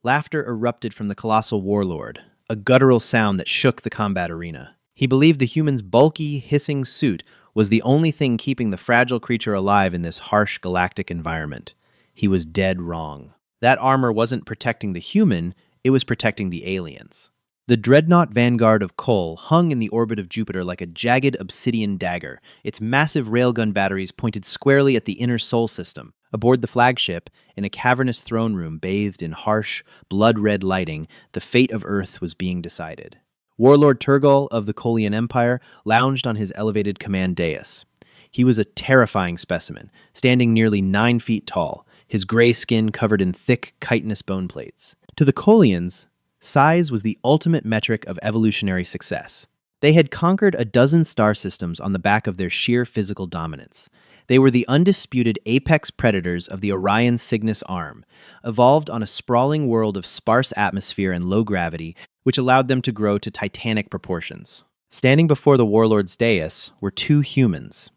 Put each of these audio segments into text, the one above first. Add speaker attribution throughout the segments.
Speaker 1: Laughter erupted from the colossal warlord, a guttural sound that shook the combat arena. He believed the human's bulky, hissing suit was the only thing keeping the fragile creature alive in this harsh galactic environment. He was dead wrong. That armor wasn't protecting the human, it was protecting the aliens. The dreadnought vanguard of Kol hung in the orbit of Jupiter like a jagged obsidian dagger, its massive railgun batteries pointed squarely at the inner Sol system. Aboard the flagship, in a cavernous throne room bathed in harsh, blood-red lighting, the fate of Earth was being decided. Warlord Turgal of the Kolian Empire lounged on his elevated command dais. He was a terrifying specimen, standing nearly 9 feet tall, his gray skin covered in thick, chitinous bone plates. To the Kolians, size was the ultimate metric of evolutionary success. They had conquered a dozen star systems on the back of their sheer physical dominance. They were the undisputed apex predators of the Orion Cygnus arm, evolved on a sprawling world of sparse atmosphere and low gravity, which allowed them to grow to titanic proportions. Standing before the warlord's dais were 2 humans.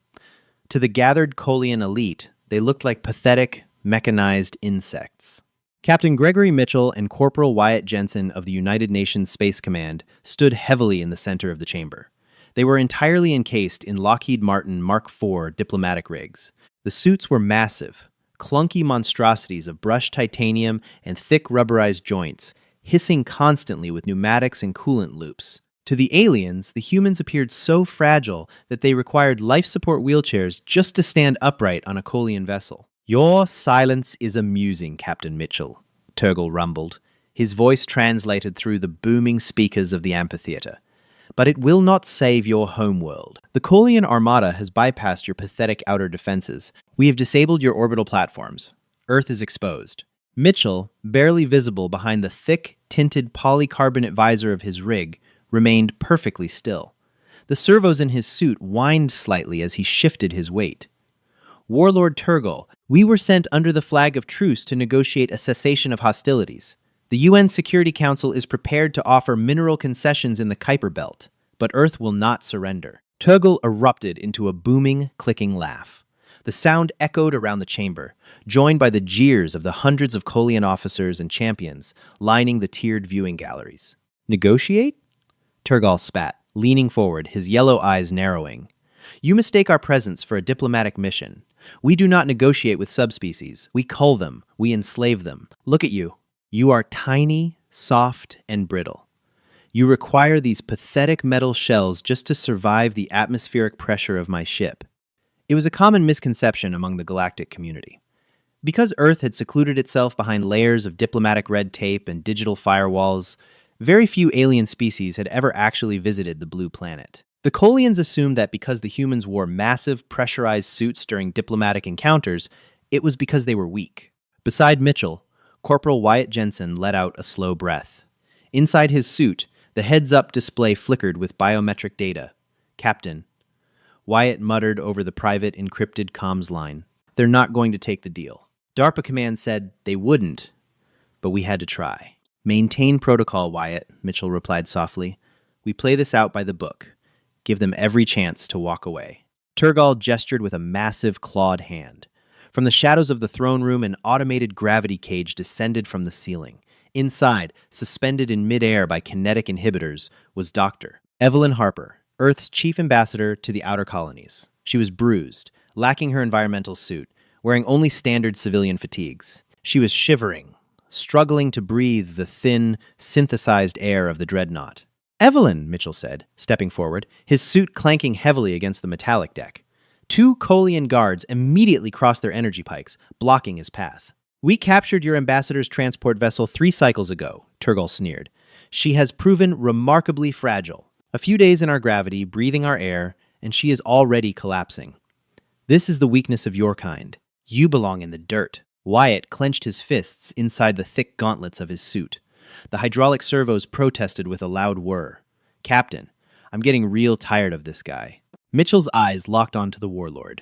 Speaker 1: To the gathered Kolian elite, they looked like pathetic, mechanized insects. Captain Gregory Mitchell and Corporal Wyatt Jensen of the United Nations Space Command stood heavily in the center of the chamber. They were entirely encased in Lockheed Martin Mark IV diplomatic rigs. The suits were massive, clunky monstrosities of brushed titanium and thick rubberized joints, hissing constantly with pneumatics and coolant loops. To the aliens, the humans appeared so fragile that they required life support wheelchairs just to stand upright on a Kolian vessel. "Your silence is amusing, Captain Mitchell," Turgal rumbled, his voice translated through the booming speakers of the amphitheater. "But it will not save your homeworld. The Kolian Armada has bypassed your pathetic outer defenses. We have disabled your orbital platforms. Earth is exposed." Mitchell, barely visible behind the thick, tinted polycarbonate visor of his rig, remained perfectly still. The servos in his suit whined slightly as he shifted his weight. "Warlord Turgal, we were sent under the flag of truce to negotiate a cessation of hostilities. The UN Security Council is prepared to offer mineral concessions in the Kuiper Belt, but Earth will not surrender." Turgal erupted into a booming, clicking laugh. The sound echoed around the chamber, joined by the jeers of the hundreds of Kolian officers and champions lining the tiered viewing galleries. "Negotiate?" Turgal spat, leaning forward, his yellow eyes narrowing. "You mistake our presence for a diplomatic mission. We do not negotiate with subspecies. We cull them. We enslave them. Look at you. You are tiny, soft, and brittle. You require these pathetic metal shells just to survive the atmospheric pressure of my ship." It was a common misconception among the galactic community. Because Earth had secluded itself behind layers of diplomatic red tape and digital firewalls, very few alien species had ever actually visited the blue planet. The Kolians assumed that because the humans wore massive, pressurized suits during diplomatic encounters, it was because they were weak. Beside Mitchell, Corporal Wyatt Jensen let out a slow breath. Inside his suit, the heads-up display flickered with biometric data. "Captain," Wyatt muttered over the private encrypted comms line, "they're not going to take the deal. DARPA Command said they wouldn't, but we had to try." "Maintain protocol, Wyatt," Mitchell replied softly. "We play this out by the book. Give them every chance to walk away." Turgal gestured with a massive clawed hand. From the shadows of the throne room, an automated gravity cage descended from the ceiling. Inside, suspended in midair by kinetic inhibitors, was Dr. Evelyn Harper, Earth's chief ambassador to the outer colonies. She was bruised, lacking her environmental suit, wearing only standard civilian fatigues. She was shivering, struggling to breathe the thin, synthesized air of the dreadnought. "Evelyn," Mitchell said, stepping forward, his suit clanking heavily against the metallic deck. 2 Kolian guards immediately crossed their energy pikes, blocking his path. "We captured your ambassador's transport vessel 3 cycles ago," Turgal sneered. "She has proven remarkably fragile. A few days in our gravity, breathing our air, and she is already collapsing. This is the weakness of your kind. You belong in the dirt." Wyatt clenched his fists inside the thick gauntlets of his suit. The hydraulic servos protested with a loud whir. "Captain, I'm getting real tired of this guy." Mitchell's eyes locked onto the warlord.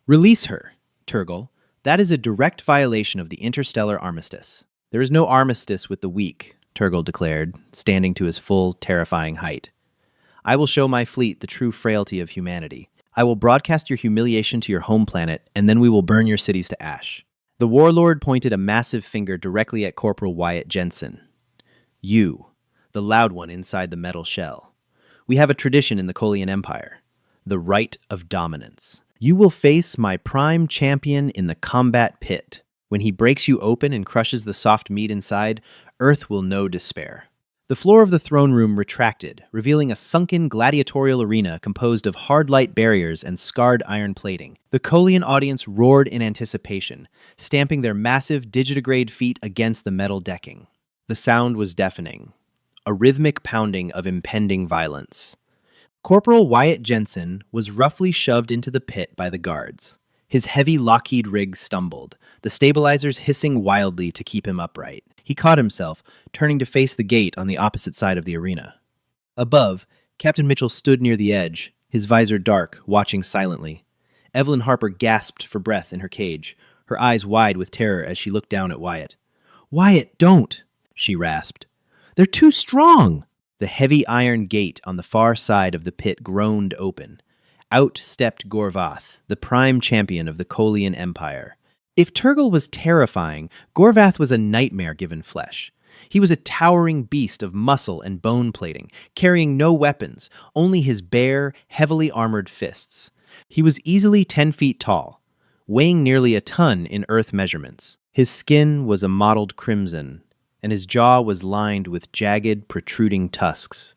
Speaker 1: "Release her, Turgal. That is a direct violation of the interstellar armistice." "There is no armistice with the weak," Turgal declared, standing to his full, terrifying height. "I will show my fleet the true frailty of humanity. I will broadcast your humiliation to your home planet, and then we will burn your cities to ash." The warlord pointed a massive finger directly at Corporal Wyatt Jensen. You, the loud one inside the metal shell. We have a tradition in the Kolian Empire. The right of dominance. You will face my prime champion in the combat pit. When he breaks you open and crushes the soft meat inside, Earth will know despair. The floor of the throne room retracted, revealing a sunken gladiatorial arena composed of hard light barriers and scarred iron plating. The Kolian audience roared in anticipation, stamping their massive digitigrade feet against the metal decking. The sound was deafening, a rhythmic pounding of impending violence. Corporal Wyatt Jensen was roughly shoved into the pit by the guards. His heavy Lockheed rig stumbled, the stabilizers hissing wildly to keep him upright. He caught himself, turning to face the gate on the opposite side of the arena. Above, Captain Mitchell stood near the edge, his visor dark, watching silently. Evelyn Harper gasped for breath in her cage, her eyes wide with terror as she looked down at Wyatt. "Wyatt, don't!" she rasped. "They're too strong!" The heavy iron gate on the far side of the pit groaned open. Out stepped Gorvath, the prime champion of the Kolian Empire. If Turgle was terrifying, Gorvath was a nightmare given flesh. He was a towering beast of muscle and bone plating, carrying no weapons, only his bare, heavily armored fists. He was easily 10 feet tall, weighing nearly a ton in Earth measurements. His skin was a mottled crimson, and his jaw was lined with jagged, protruding tusks.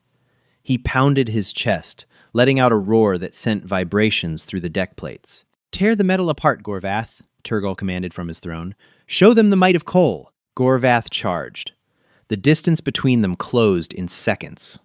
Speaker 1: He pounded his chest, letting out a roar that sent vibrations through the deck plates. "Tear the metal apart, Gorvath," Turgle commanded from his throne. "Show them the might of Kol." Gorvath charged. The distance between them closed in seconds.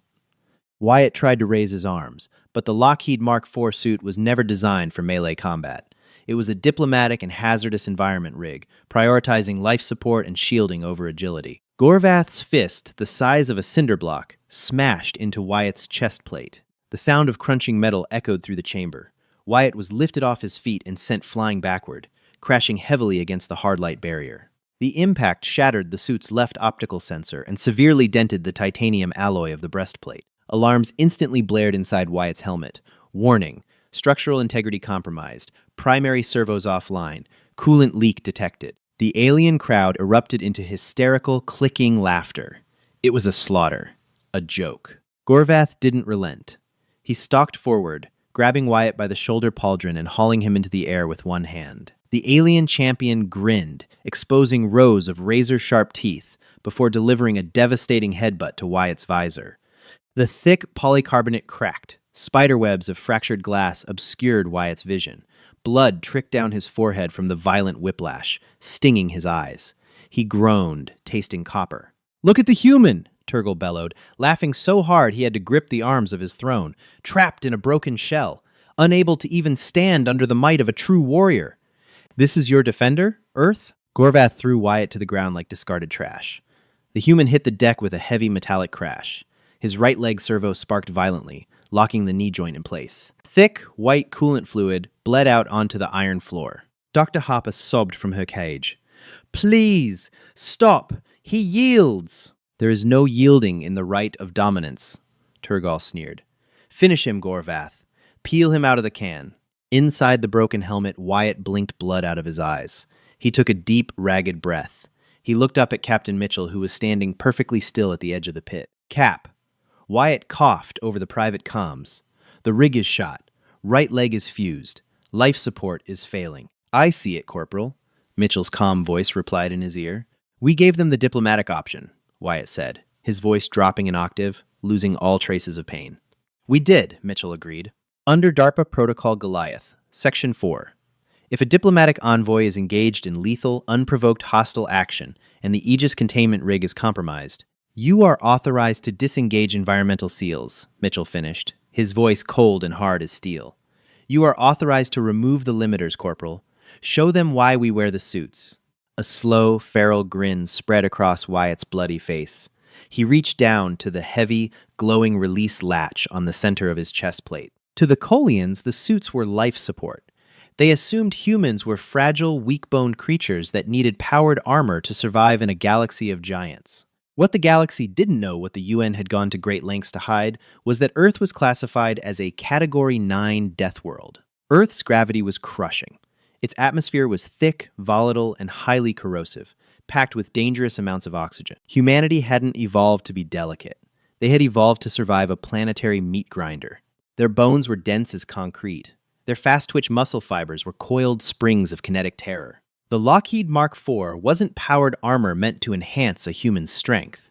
Speaker 1: Wyatt tried to raise his arms, but the Lockheed Mark IV suit was never designed for melee combat. It was a diplomatic and hazardous environment rig, prioritizing life support and shielding over agility. Gorvath's fist, the size of a cinder block, smashed into Wyatt's chest plate. The sound of crunching metal echoed through the chamber. Wyatt was lifted off his feet and sent flying backward, crashing heavily against the hard light barrier. The impact shattered the suit's left optical sensor and severely dented the titanium alloy of the breastplate. Alarms instantly blared inside Wyatt's helmet. Warning, structural integrity compromised, primary servos offline, coolant leak detected. The alien crowd erupted into hysterical, clicking laughter. It was a slaughter, a joke. Gorvath didn't relent. He stalked forward, grabbing Wyatt by the shoulder pauldron and hauling him into the air with one hand. The alien champion grinned, exposing rows of razor-sharp teeth, before delivering a devastating headbutt to Wyatt's visor. The thick polycarbonate cracked. Spiderwebs of fractured glass obscured Wyatt's vision. Blood tricked down his forehead from the violent whiplash, stinging his eyes. He groaned, tasting copper. "Look at the human!" Turgle bellowed, laughing so hard he had to grip the arms of his throne, trapped in a broken shell, unable to even stand under the might of a true warrior. "This is your defender, Earth?" Gorvath threw Wyatt to the ground like discarded trash. The human hit the deck with a heavy metallic crash. His right leg servo sparked violently, locking the knee joint in place. Thick, white coolant fluid bled out onto the iron floor. Dr. Harper sobbed from her cage. "Please, stop! He yields!" "There is no yielding in the right of dominance," Turgal sneered. "Finish him, Gorvath. Peel him out of the can." Inside the broken helmet, Wyatt blinked blood out of his eyes. He took a deep, ragged breath. He looked up at Captain Mitchell, who was standing perfectly still at the edge of the pit. "Cap." Wyatt coughed over the private comms. "The rig is shot. Right leg is fused. Life support is failing." "I see it, Corporal," Mitchell's calm voice replied in his ear. "We gave them the diplomatic option," Wyatt said, his voice dropping an octave, losing all traces of pain. "We did," Mitchell agreed. Under DARPA Protocol Goliath, Section 4. If a diplomatic envoy is engaged in lethal, unprovoked hostile action and the Aegis containment rig is compromised, you are authorized to disengage environmental seals, Mitchell finished, his voice cold and hard as steel. "You are authorized to remove the limiters, Corporal. Show them why we wear the suits." A slow, feral grin spread across Wyatt's bloody face. He reached down to the heavy, glowing release latch on the center of his chest plate. To the Kolians, the suits were life support. They assumed humans were fragile, weak-boned creatures that needed powered armor to survive in a galaxy of giants. What the galaxy didn't know, what the UN had gone to great lengths to hide, was that Earth was classified as a Category 9 death world. Earth's gravity was crushing. Its atmosphere was thick, volatile, and highly corrosive, packed with dangerous amounts of oxygen. Humanity hadn't evolved to be delicate. They had evolved to survive a planetary meat grinder. Their bones were dense as concrete. Their fast-twitch muscle fibers were coiled springs of kinetic terror. The Lockheed Mark IV wasn't powered armor meant to enhance a human's strength.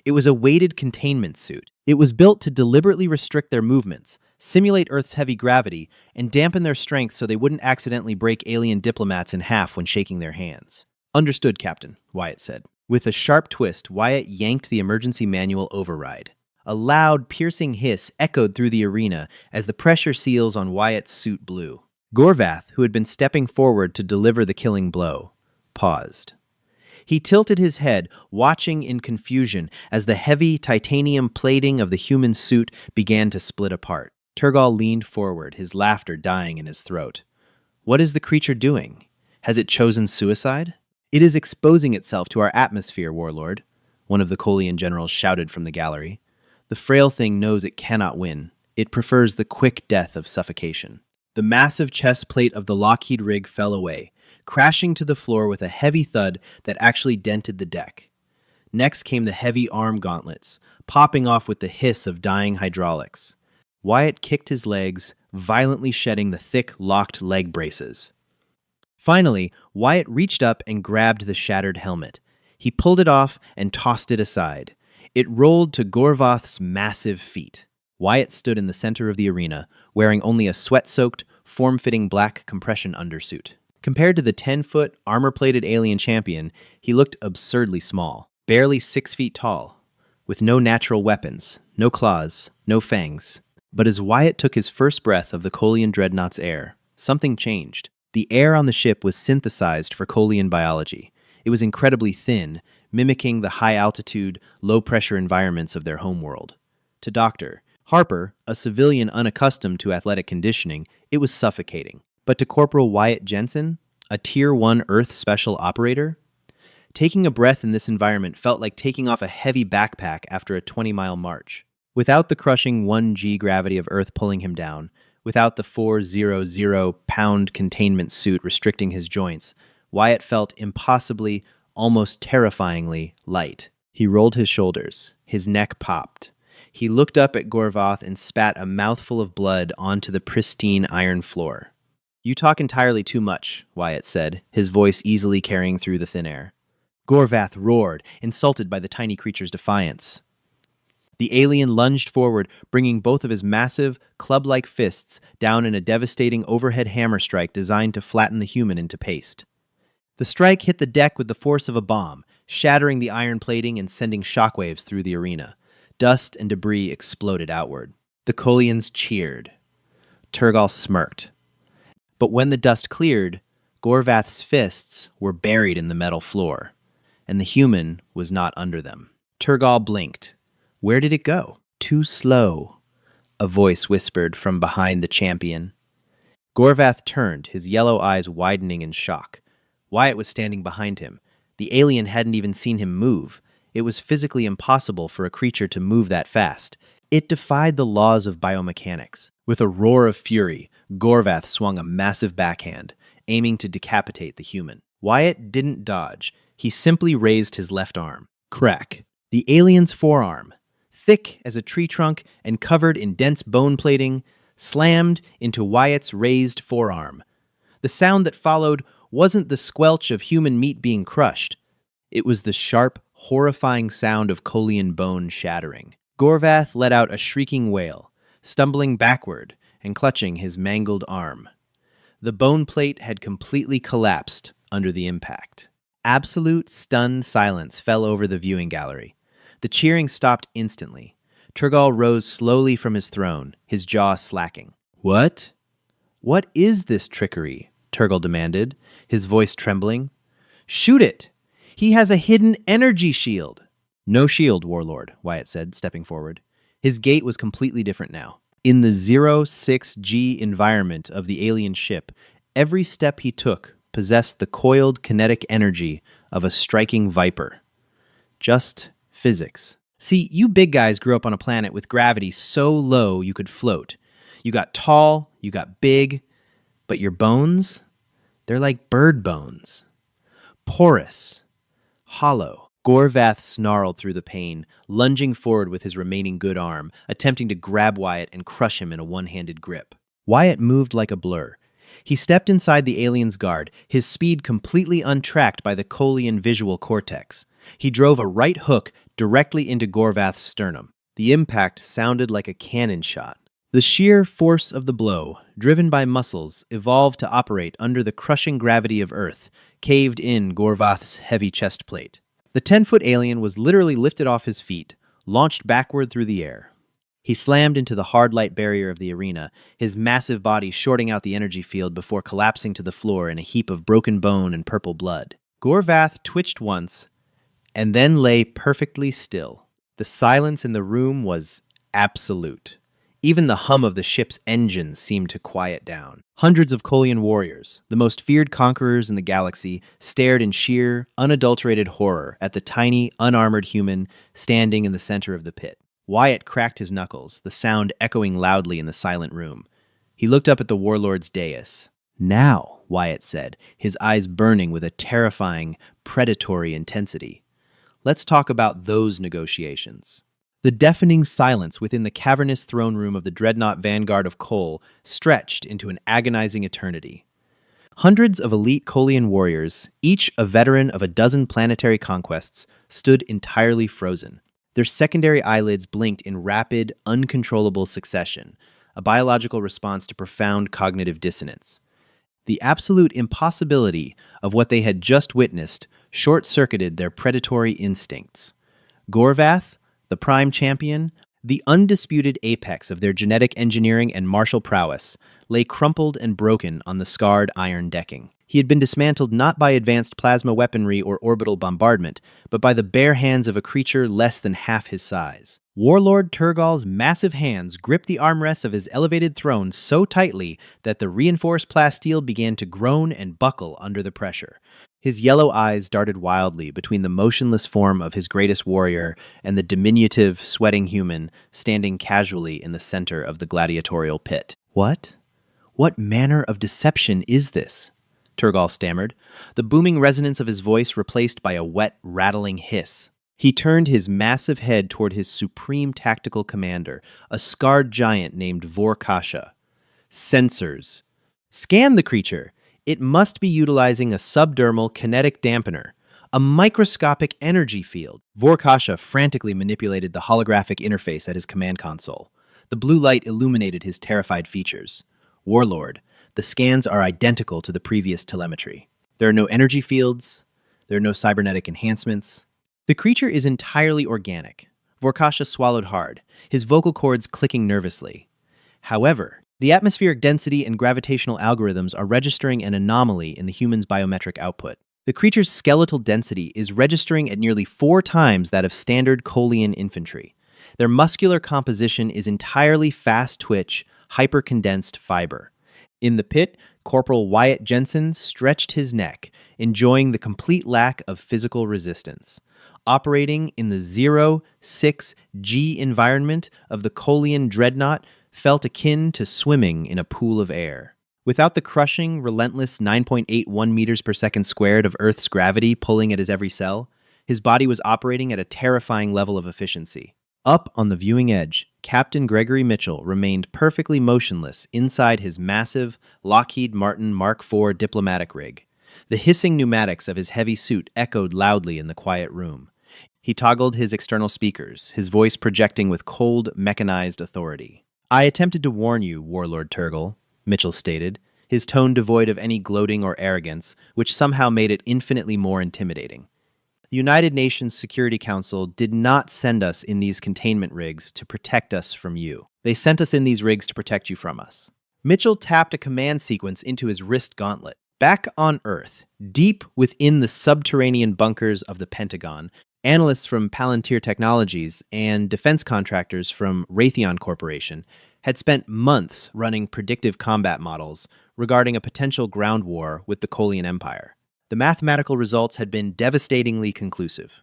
Speaker 1: It was a weighted containment suit. It was built to deliberately restrict their movements, simulate Earth's heavy gravity, and dampen their strength so they wouldn't accidentally break alien diplomats in half when shaking their hands. "Understood, Captain," Wyatt said. With a sharp twist, Wyatt yanked the emergency manual override. A loud, piercing hiss echoed through the arena as the pressure seals on Wyatt's suit blew. Gorvath, who had been stepping forward to deliver the killing blow, paused. He tilted his head, watching in confusion as the heavy titanium plating of the human suit began to split apart. Turgal leaned forward, his laughter dying in his throat. "What is the creature doing? Has it chosen suicide?" "It is exposing itself to our atmosphere, Warlord," one of the Kolian generals shouted from the gallery. "The frail thing knows it cannot win. It prefers the quick death of suffocation." The massive chest plate of the Lockheed rig fell away, crashing to the floor with a heavy thud that actually dented the deck. Next came the heavy arm gauntlets, popping off with the hiss of dying hydraulics. Wyatt kicked his legs, violently shedding the thick, locked leg braces. Finally, Wyatt reached up and grabbed the shattered helmet. He pulled it off and tossed it aside. It rolled to Gorvath's massive feet. Wyatt stood in the center of the arena, wearing only a sweat-soaked, form-fitting black compression undersuit. Compared to the 10-foot, armor-plated alien champion, he looked absurdly small, barely 6 feet tall, with no natural weapons, no claws, no fangs. But as Wyatt took his first breath of the Kolian dreadnought's air, something changed. The air on the ship was synthesized for Kolian biology. It was incredibly thin, mimicking the high-altitude, low-pressure environments of their homeworld. To Dr. Harper, a civilian unaccustomed to athletic conditioning, it was suffocating. But to Corporal Wyatt Jensen, a Tier 1 Earth Special Operator, taking a breath in this environment felt like taking off a heavy backpack after a 20-mile march. Without the crushing 1G gravity of Earth pulling him down, without the 400-pound containment suit restricting his joints, Wyatt felt impossibly, almost terrifyingly light. He rolled his shoulders. His neck popped. He looked up at Gorvath and spat a mouthful of blood onto the pristine iron floor. "You talk entirely too much," Wyatt said, his voice easily carrying through the thin air. Gorvath roared, insulted by the tiny creature's defiance. The alien lunged forward, bringing both of his massive, club-like fists down in a devastating overhead hammer strike designed to flatten the human into paste. The strike hit the deck with the force of a bomb, shattering the iron plating and sending shockwaves through the arena. Dust and debris exploded outward. The Kolians cheered. Turgal smirked. But when the dust cleared, Gorvath's fists were buried in the metal floor, and the human was not under them. Turgal blinked. Where did it go? "Too slow," a voice whispered from behind the champion. Gorvath turned, his yellow eyes widening in shock. Wyatt was standing behind him. The alien hadn't even seen him move. It was physically impossible for a creature to move that fast. It defied the laws of biomechanics. With a roar of fury, Gorvath swung a massive backhand, aiming to decapitate the human. Wyatt didn't dodge. He simply raised his left arm. Crack. The alien's forearm, thick as a tree trunk and covered in dense bone plating, slammed into Wyatt's raised forearm. The sound that followed wasn't the squelch of human meat being crushed. It was the sharp, horrifying sound of Kolian bone shattering. Gorvath let out a shrieking wail, stumbling backward and clutching his mangled arm. The bone plate had completely collapsed under the impact. Absolute, stunned silence fell over the viewing gallery. The cheering stopped instantly. Turgal rose slowly from his throne, his jaw slacking. "What? What is this trickery?" Turgal demanded, his voice trembling. "Shoot it! He has a hidden energy shield!" "No shield, Warlord," Wyatt said, stepping forward. His gait was completely different now. In the 06G environment of the alien ship, every step he took possessed the coiled kinetic energy of a striking viper. Just physics. See, you big guys grew up on a planet with gravity so low you could float. You got tall, you got big, but your bones? They're like bird bones. Porous. Hollow. Gorvath snarled through the pain, lunging forward with his remaining good arm, attempting to grab Wyatt and crush him in a one-handed grip. Wyatt moved like a blur. He stepped inside the alien's guard, his speed completely untracked by the Colian visual cortex. He drove a right hook directly into Gorvath's sternum. The impact sounded like a cannon shot. The sheer force of the blow, driven by muscles, evolved to operate under the crushing gravity of Earth, caved in Gorvath's heavy chest plate. The 10-foot alien was literally lifted off his feet, launched backward through the air. He slammed into the hard light barrier of the arena, his massive body shorting out the energy field before collapsing to the floor in a heap of broken bone and purple blood. Gorvath twitched once, and then lay perfectly still. The silence in the room was absolute. Even the hum of the ship's engines seemed to quiet down. Hundreds of Colian warriors, the most feared conquerors in the galaxy, stared in sheer, unadulterated horror at the tiny, unarmored human standing in the center of the pit. Wyatt cracked his knuckles, the sound echoing loudly in the silent room. He looked up at the Warlord's dais. "Now," Wyatt said, his eyes burning with a terrifying, predatory intensity. "Let's talk about those negotiations." The deafening silence within the cavernous throne room of the dreadnought vanguard of Kol stretched into an agonizing eternity. Hundreds of elite Colian warriors, each a veteran of a dozen planetary conquests, stood entirely frozen. Their secondary eyelids blinked in rapid, uncontrollable succession, a biological response to profound cognitive dissonance. The absolute impossibility of what they had just witnessed short-circuited their predatory instincts. Gorvath, the prime champion, the undisputed apex of their genetic engineering and martial prowess, lay crumpled and broken on the scarred iron decking. He had been dismantled not by advanced plasma weaponry or orbital bombardment, but by the bare hands of a creature less than half his size. Warlord Turgal's massive hands gripped the armrests of his elevated throne so tightly that the reinforced plasteel began to groan and buckle under the pressure. His yellow eyes darted wildly between the motionless form of his greatest warrior and the diminutive, sweating human standing casually in the center of the gladiatorial pit. "What? What manner of deception is this?" Turgal stammered, the booming resonance of his voice replaced by a wet, rattling hiss. He turned his massive head toward his supreme tactical commander, a scarred giant named Vorkasha. "Sensors. Scan the creature. It must be utilizing a subdermal kinetic dampener, a microscopic energy field." Vorkasha frantically manipulated the holographic interface at his command console. The blue light illuminated his terrified features. "Warlord, the scans are identical to the previous telemetry. There are no energy fields. There are no cybernetic enhancements. The creature is entirely organic." Vorkasha swallowed hard, his vocal cords clicking nervously. "However, the atmospheric density and gravitational algorithms are registering an anomaly in the human's biometric output. The creature's skeletal density is registering at nearly 4 times that of standard Colian infantry. Their muscular composition is entirely fast-twitch, hyper-condensed fiber. In the pit, Corporal Wyatt Jensen stretched his neck, enjoying the complete lack of physical resistance. Operating in the 0-6G environment of the Colian dreadnought felt akin to swimming in a pool of air. Without the crushing, relentless 9.81 meters per second squared of Earth's gravity pulling at his every cell, his body was operating at a terrifying level of efficiency. Up on the viewing edge, Captain Gregory Mitchell remained perfectly motionless inside his massive Lockheed Martin Mark IV diplomatic rig. The hissing pneumatics of his heavy suit echoed loudly in the quiet room. He toggled his external speakers, his voice projecting with cold, mechanized authority. "I attempted to warn you, Warlord Turgal," Mitchell stated, his tone devoid of any gloating or arrogance, which somehow made it infinitely more intimidating. "The United Nations Security Council did not send us in these containment rigs to protect us from you. They sent us in these rigs to protect you from us." Mitchell tapped a command sequence into his wrist gauntlet. Back on Earth, deep within the subterranean bunkers of the Pentagon, analysts from Palantir Technologies and defense contractors from Raytheon Corporation had spent months running predictive combat models regarding a potential ground war with the Colian Empire. The mathematical results had been devastatingly conclusive.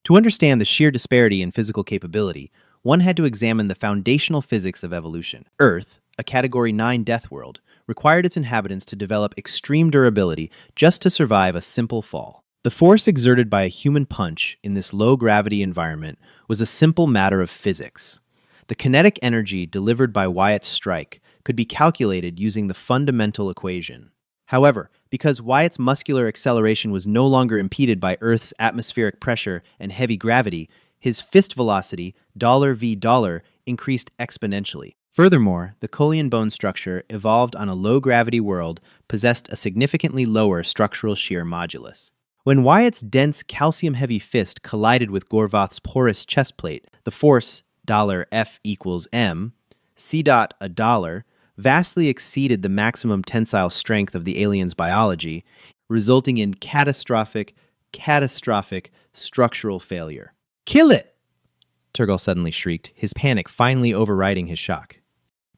Speaker 1: To understand the sheer disparity in physical capability, one had to examine the foundational physics of evolution. Earth, a Category 9 death world, required its inhabitants to develop extreme durability just to survive a simple fall. The force exerted by a human punch in this low-gravity environment was a simple matter of physics. The kinetic energy delivered by Wyatt's strike could be calculated using the fundamental equation. However, because Wyatt's muscular acceleration was no longer impeded by Earth's atmospheric pressure and heavy gravity, his fist velocity, $v$, increased exponentially. Furthermore, the Collian bone structure, evolved on a low-gravity world, possessed a significantly lower structural shear modulus. When Wyatt's dense, calcium-heavy fist collided with Gorvoth's porous chest plate, the force $F equals m, c dot a dollar, vastly exceeded the maximum tensile strength of the alien's biology, resulting in catastrophic structural failure. "Kill it!" Turgal suddenly shrieked, his panic finally overriding his shock.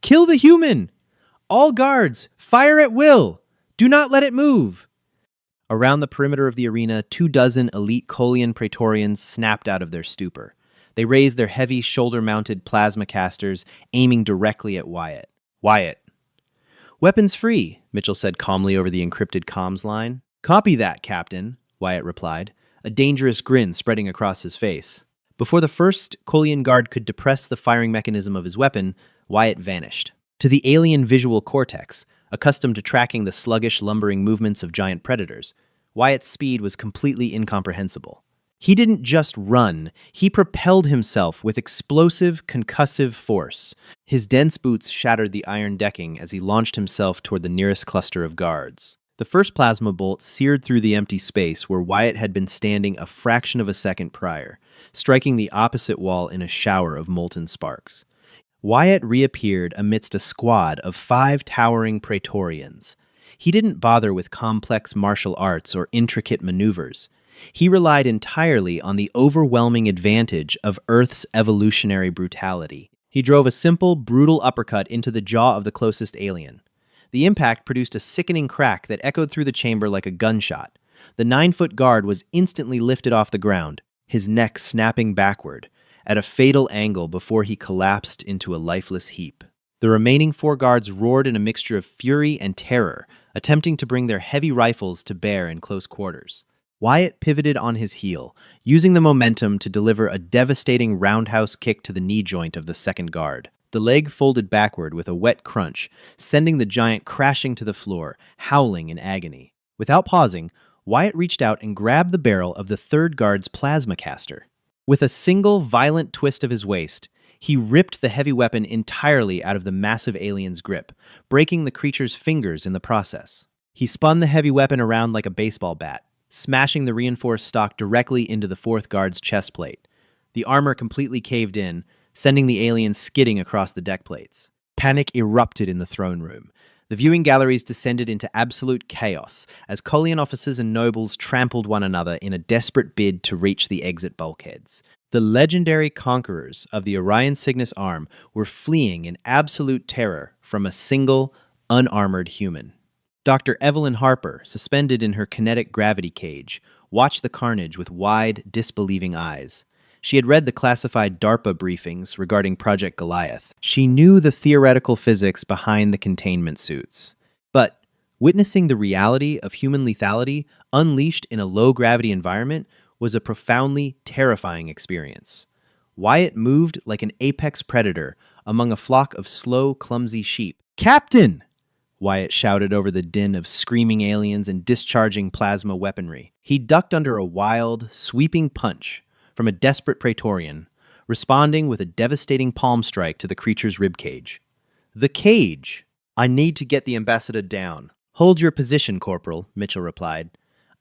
Speaker 1: "Kill the human! All guards, fire at will! Do not let it move!" Around the perimeter of the arena, 24 elite Collian Praetorians snapped out of their stupor. They raised their heavy, shoulder-mounted plasma casters, aiming directly at Wyatt. "Wyatt." "Weapons free," Mitchell said calmly over the encrypted comms line. "Copy that, Captain," Wyatt replied, a dangerous grin spreading across his face. Before the first Collian guard could depress the firing mechanism of his weapon, Wyatt vanished. To the alien visual cortex, accustomed to tracking the sluggish, lumbering movements of giant predators, Wyatt's speed was completely incomprehensible. He didn't just run, he propelled himself with explosive, concussive force. His dense boots shattered the iron decking as he launched himself toward the nearest cluster of guards. The first plasma bolt seared through the empty space where Wyatt had been standing a fraction of a second prior, striking the opposite wall in a shower of molten sparks. Wyatt reappeared amidst a squad of 5 towering Praetorians. He didn't bother with complex martial arts or intricate maneuvers. He relied entirely on the overwhelming advantage of Earth's evolutionary brutality. He drove a simple, brutal uppercut into the jaw of the closest alien. The impact produced a sickening crack that echoed through the chamber like a gunshot. The 9-foot guard was instantly lifted off the ground, his neck snapping backward, at a fatal angle before he collapsed into a lifeless heap. The remaining 4 guards roared in a mixture of fury and terror, attempting to bring their heavy rifles to bear in close quarters. Wyatt pivoted on his heel, using the momentum to deliver a devastating roundhouse kick to the knee joint of the second guard. The leg folded backward with a wet crunch, sending the giant crashing to the floor, howling in agony. Without pausing, Wyatt reached out and grabbed the barrel of the third guard's plasma caster. With a single violent twist of his waist, he ripped the heavy weapon entirely out of the massive alien's grip, breaking the creature's fingers in the process. He spun the heavy weapon around like a baseball bat, smashing the reinforced stock directly into the 4th guard's chest plate. The armor completely caved in, sending the alien skidding across the deck plates. Panic erupted in the throne room. The viewing galleries descended into absolute chaos as Collian officers and nobles trampled one another in a desperate bid to reach the exit bulkheads. The legendary conquerors of the Orion Cygnus arm were fleeing in absolute terror from a single, unarmored human. Dr. Evelyn Harper, suspended in her kinetic gravity cage, watched the carnage with wide, disbelieving eyes. She had read the classified DARPA briefings regarding Project Goliath. She knew the theoretical physics behind the containment suits. But witnessing the reality of human lethality unleashed in a low-gravity environment was a profoundly terrifying experience. Wyatt moved like an apex predator among a flock of slow, clumsy sheep. "Captain!" Wyatt shouted over the din of screaming aliens and discharging plasma weaponry. He ducked under a wild, sweeping punch from a desperate Praetorian, responding with a devastating palm strike to the creature's ribcage. "The cage! I need to get the ambassador down." "Hold your position, Corporal," Mitchell replied.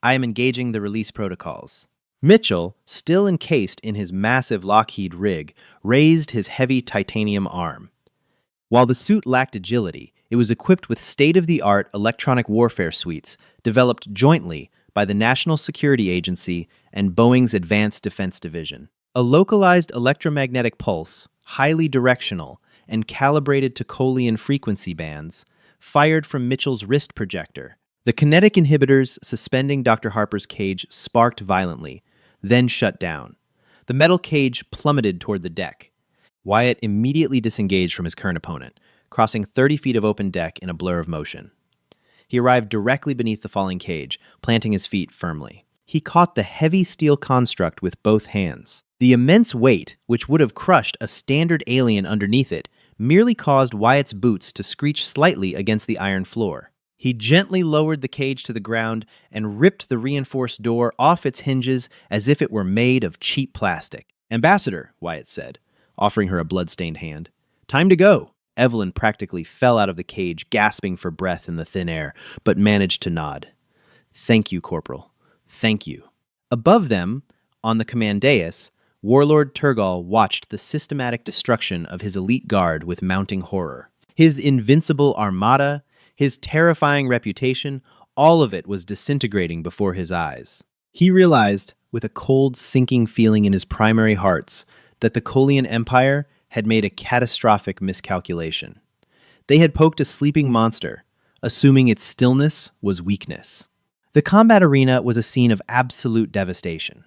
Speaker 1: "I am engaging the release protocols." Mitchell, still encased in his massive Lockheed rig, raised his heavy titanium arm. While the suit lacked agility, it was equipped with state-of-the-art electronic warfare suites developed jointly by the National Security Agency and Boeing's Advanced Defense Division. A localized electromagnetic pulse, highly directional and calibrated to Collian frequency bands, fired from Mitchell's wrist projector. The kinetic inhibitors suspending Dr. Harper's cage sparked violently, then shut down. The metal cage plummeted toward the deck. Wyatt immediately disengaged from his current opponent, crossing 30 feet of open deck in a blur of motion. He arrived directly beneath the falling cage, planting his feet firmly. He caught the heavy steel construct with both hands. The immense weight, which would have crushed a standard alien underneath it, merely caused Wyatt's boots to screech slightly against the iron floor. He gently lowered the cage to the ground and ripped the reinforced door off its hinges as if it were made of cheap plastic. "Ambassador," Wyatt said, offering her a blood-stained hand. "Time to go." Evelyn practically fell out of the cage, gasping for breath in the thin air, but managed to nod. "Thank you, Corporal. Thank you." Above them, on the command dais, Warlord Turgal watched the systematic destruction of his elite guard with mounting horror. His invincible armada, his terrifying reputation, all of it was disintegrating before his eyes. He realized, with a cold, sinking feeling in his primary hearts, that the Kolian Empire had made a catastrophic miscalculation. They had poked a sleeping monster, assuming its stillness was weakness. The combat arena was a scene of absolute devastation.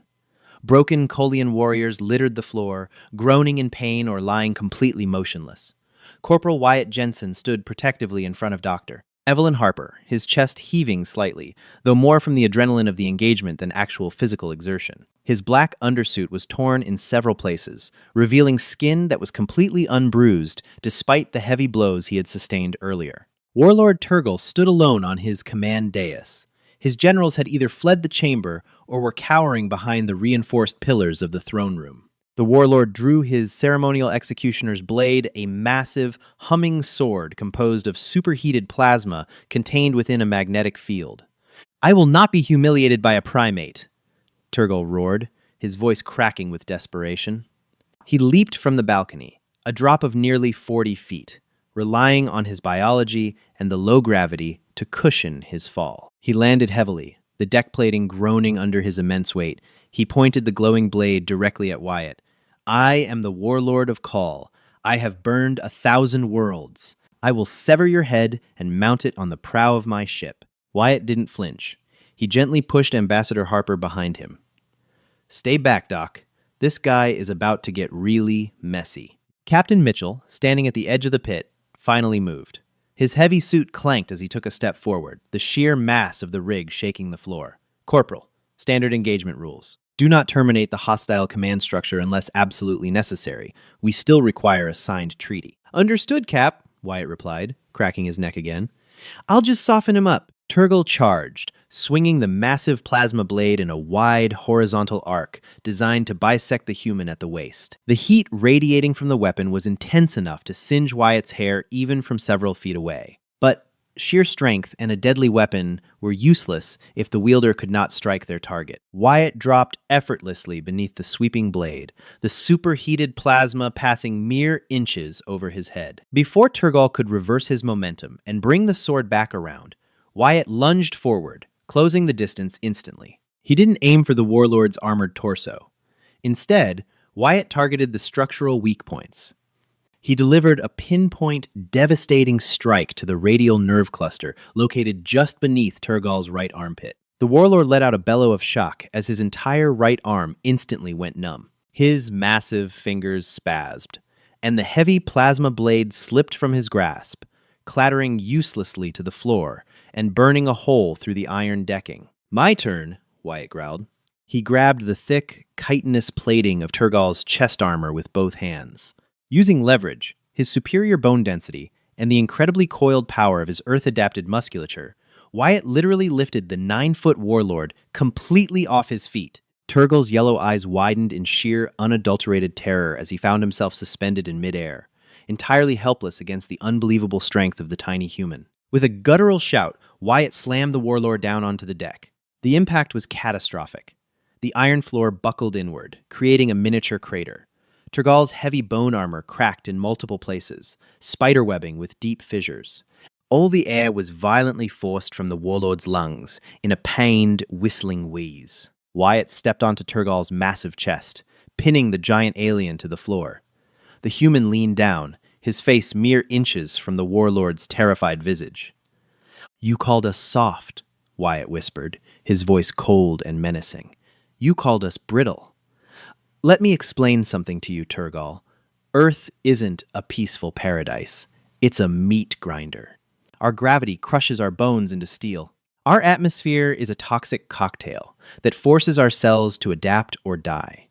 Speaker 1: Broken Kolian warriors littered the floor, groaning in pain or lying completely motionless. Corporal Wyatt Jensen stood protectively in front of Dr. Evelyn Harper, his chest heaving slightly, though more from the adrenaline of the engagement than actual physical exertion. His black undersuit was torn in several places, revealing skin that was completely unbruised despite the heavy blows he had sustained earlier. Warlord Turgal stood alone on his command dais. His generals had either fled the chamber or were cowering behind the reinforced pillars of the throne room. The warlord drew his ceremonial executioner's blade, a massive, humming sword composed of superheated plasma contained within a magnetic field. "I will not be humiliated by a primate," Turgal roared, his voice cracking with desperation. He leaped from the balcony, a drop of nearly 40 feet, relying on his biology and the low gravity to cushion his fall. He landed heavily, the deck plating groaning under his immense weight. He pointed the glowing blade directly at Wyatt. "I am the Warlord of Khal. I have burned 1,000 worlds. I will sever your head and mount it on the prow of my ship." Wyatt didn't flinch. He gently pushed Ambassador Harper behind him. "Stay back, Doc. This guy is about to get really messy." Captain Mitchell, standing at the edge of the pit, finally moved. His heavy suit clanked as he took a step forward, the sheer mass of the rig shaking the floor. "Corporal, standard engagement rules. Do not terminate the hostile command structure unless absolutely necessary. We still require a signed treaty." "Understood, Cap," Wyatt replied, cracking his neck again. "I'll just soften him up." Turgal charged, swinging the massive plasma blade in a wide, horizontal arc designed to bisect the human at the waist. The heat radiating from the weapon was intense enough to singe Wyatt's hair even from several feet away. But sheer strength and a deadly weapon were useless if the wielder could not strike their target. Wyatt dropped effortlessly beneath the sweeping blade, the superheated plasma passing mere inches over his head. Before Turgal could reverse his momentum and bring the sword back around, Wyatt lunged forward, closing the distance instantly. He didn't aim for the warlord's armored torso. Instead, Wyatt targeted the structural weak points. He delivered a pinpoint, devastating strike to the radial nerve cluster located just beneath Turgal's right armpit. The warlord let out a bellow of shock as his entire right arm instantly went numb. His massive fingers spasmed, and the heavy plasma blade slipped from his grasp, clattering uselessly to the floor and burning a hole through the iron decking. "My turn," Wyatt growled. He grabbed the thick, chitinous plating of Turgal's chest armor with both hands. Using leverage, his superior bone density, and the incredibly coiled power of his Earth-adapted musculature, Wyatt literally lifted the 9-foot warlord completely off his feet. Turgal's yellow eyes widened in sheer, unadulterated terror as he found himself suspended in midair, entirely helpless against the unbelievable strength of the tiny human. With a guttural shout, Wyatt slammed the warlord down onto the deck. The impact was catastrophic. The iron floor buckled inward, creating a miniature crater. Turgal's heavy bone armor cracked in multiple places, spiderwebbing with deep fissures. All the air was violently forced from the warlord's lungs in a pained, whistling wheeze. Wyatt stepped onto Turgal's massive chest, pinning the giant alien to the floor. The human leaned down, his face mere inches from the warlord's terrified visage. "You called us soft," Wyatt whispered, his voice cold and menacing. "You called us brittle. Let me explain something to you, Turgal. Earth isn't a peaceful paradise, It's a meat grinder. Our gravity crushes our bones into steel. Our atmosphere is a toxic cocktail that forces our cells to adapt or die.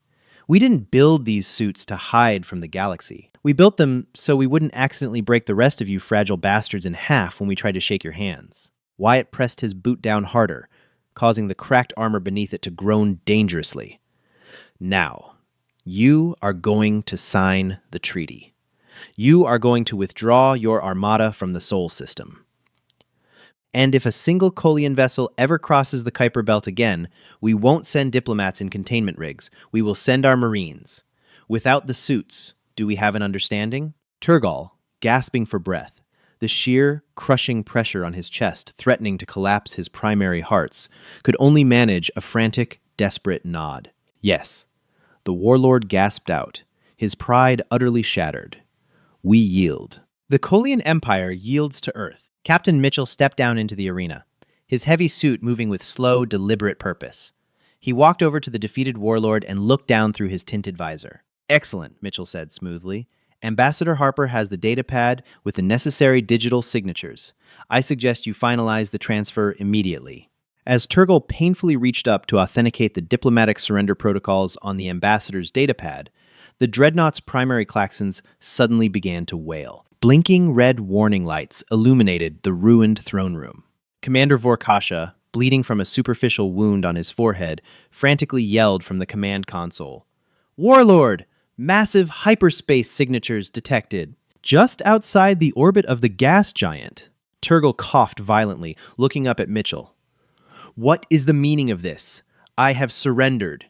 Speaker 1: We didn't build these suits to hide from the galaxy. We built them so we wouldn't accidentally break the rest of you fragile bastards in half when we tried to shake your hands. Wyatt pressed his boot down harder, causing the cracked armor beneath it to groan dangerously. Now, you are going to sign the treaty. You are going to withdraw your armada from the Sol system. And if a single Kolian vessel ever crosses the Kuiper Belt again, we won't send diplomats in containment rigs. We will send our marines. Without the suits, do we have an understanding? Turgal, gasping for breath, the sheer, crushing pressure on his chest threatening to collapse his primary hearts, could only manage a frantic, desperate nod. Yes, the Warlord gasped out, his pride utterly shattered. We yield. The Kolian Empire yields to Earth. Captain Mitchell stepped down into the arena, his heavy suit moving with slow, deliberate purpose. He walked over to the defeated Warlord and looked down through his tinted visor. Excellent, Mitchell said smoothly. Ambassador Harper has the datapad with the necessary digital signatures. I suggest you finalize the transfer immediately. As Turgal painfully reached up to authenticate the diplomatic surrender protocols on the ambassador's datapad, the dreadnought's primary klaxons suddenly began to wail. Blinking red warning lights illuminated the ruined throne room. Commander Vorkasha, bleeding from a superficial wound on his forehead, frantically yelled from the command console. Warlord! Massive hyperspace signatures detected. Just outside the orbit of the gas giant. Turgal coughed violently, looking up at Mitchell. What is the meaning of this? I have surrendered.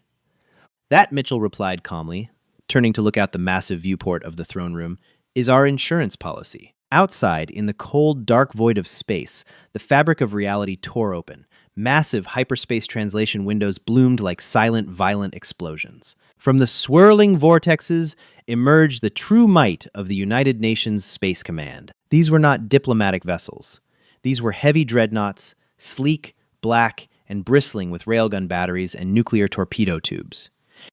Speaker 1: That, Mitchell replied calmly, turning to look out the massive viewport of the throne room, is our insurance policy. Outside, in the cold, dark void of space, the fabric of reality tore open. Massive hyperspace translation windows bloomed like silent, violent explosions. From the swirling vortexes emerged the true might of the United Nations Space Command. These were not diplomatic vessels. These were heavy dreadnoughts, sleek, black, and bristling with railgun batteries and nuclear torpedo tubes.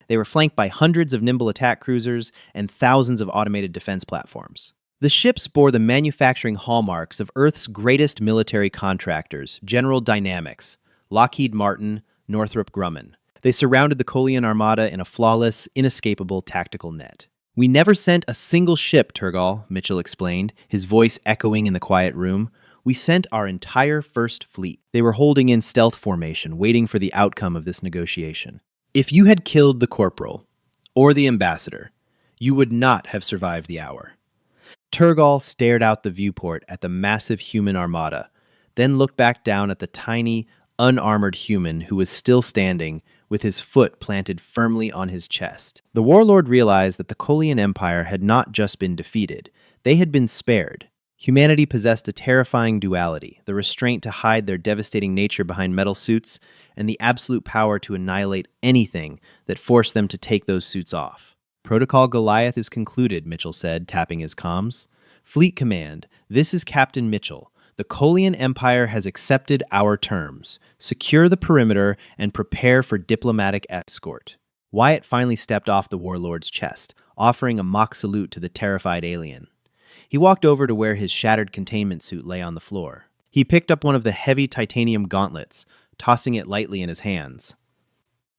Speaker 1: They were flanked by hundreds of nimble attack cruisers and thousands of automated defense platforms. The ships bore the manufacturing hallmarks of Earth's greatest military contractors, General Dynamics, Lockheed Martin, Northrop Grumman. They surrounded the Kolian Armada in a flawless, inescapable tactical net. We never sent a single ship, Turgal, Mitchell explained, his voice echoing in the quiet room. We sent our entire first fleet. They were holding in stealth formation, waiting for the outcome of this negotiation. If you had killed the corporal, or the ambassador, you would not have survived the hour. Turgal stared out the viewport at the massive human armada, then looked back down at the tiny, unarmored human who was still standing with his foot planted firmly on his chest. The Warlord realized that the Kolian Empire had not just been defeated, they had been spared. Humanity possessed a terrifying duality, the restraint to hide their devastating nature behind metal suits, and the absolute power to annihilate anything that forced them to take those suits off. Protocol Goliath is concluded, Mitchell said, tapping his comms. Fleet Command, this is Captain Mitchell. The Kolian Empire has accepted our terms. Secure the perimeter and prepare for diplomatic escort. Wyatt finally stepped off the Warlord's chest, offering a mock salute to the terrified alien. He walked over to where his shattered containment suit lay on the floor. He picked up one of the heavy titanium gauntlets, tossing it lightly in his hands.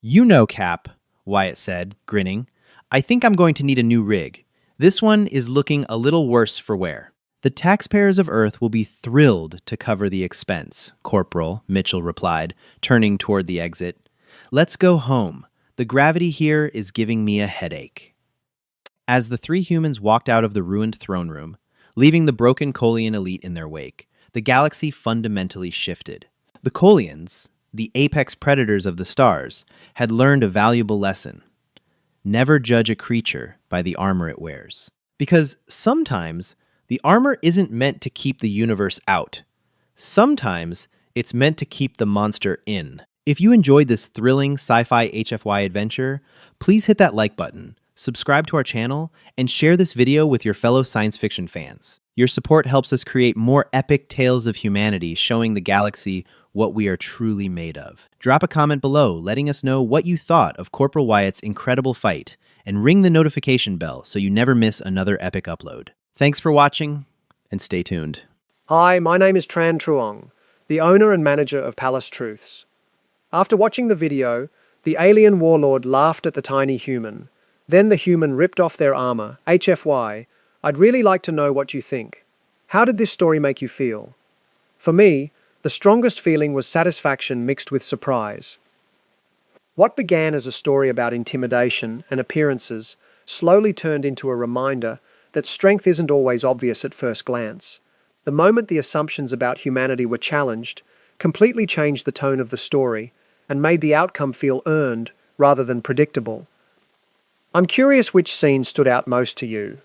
Speaker 1: You know, Cap, Wyatt said, grinning. I think I'm going to need a new rig. This one is looking a little worse for wear. The taxpayers of Earth will be thrilled to cover the expense, Corporal, Mitchell replied, turning toward the exit. Let's go home. The gravity here is giving me a headache. As the three humans walked out of the ruined throne room, leaving the broken Kolian elite in their wake, the galaxy fundamentally shifted. The Kolians, the apex predators of the stars, had learned a valuable lesson. Never judge a creature by the armor it wears. Because sometimes the armor isn't meant to keep the universe out. Sometimes it's meant to keep the monster in. If you enjoyed this thrilling sci-fi HFY adventure, please hit that like button, subscribe to our channel, and share this video with your fellow science fiction fans. Your support helps us create more epic tales of humanity, showing the galaxy what we are truly made of. Drop a comment below, letting us know what you thought of Corporal Wyatt's incredible fight, and ring the notification bell so you never miss another epic upload. Thanks for watching, and stay tuned.
Speaker 2: Hi, my name is Tran Truong, the owner and manager of Palace Truths. After watching the video, the alien warlord laughed at the tiny human. Then the human ripped off their armor. HFY, I'd really like to know what you think. How did this story make you feel? For me, the strongest feeling was satisfaction mixed with surprise. What began as a story about intimidation and appearances slowly turned into a reminder that strength isn't always obvious at first glance. The moment the assumptions about humanity were challenged, completely changed the tone of the story and made the outcome feel earned rather than predictable. I'm curious which scene stood out most to you.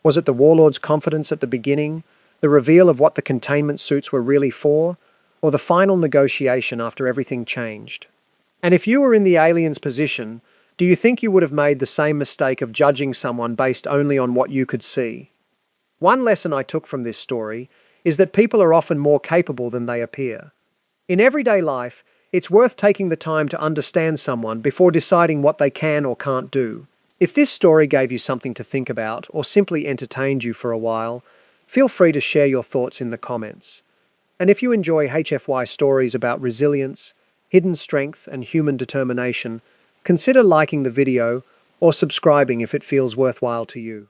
Speaker 2: Was it the warlord's confidence at the beginning, the reveal of what the containment suits were really for, or the final negotiation after everything changed? And if you were in the alien's position, do you think you would have made the same mistake of judging someone based only on what you could see? One lesson I took from this story is that people are often more capable than they appear. In everyday life, it's worth taking the time to understand someone before deciding what they can or can't do. If this story gave you something to think about or simply entertained you for a while, feel free to share your thoughts in the comments. And if you enjoy HFY stories about resilience, hidden strength, and human determination, consider liking the video or subscribing if it feels worthwhile to you.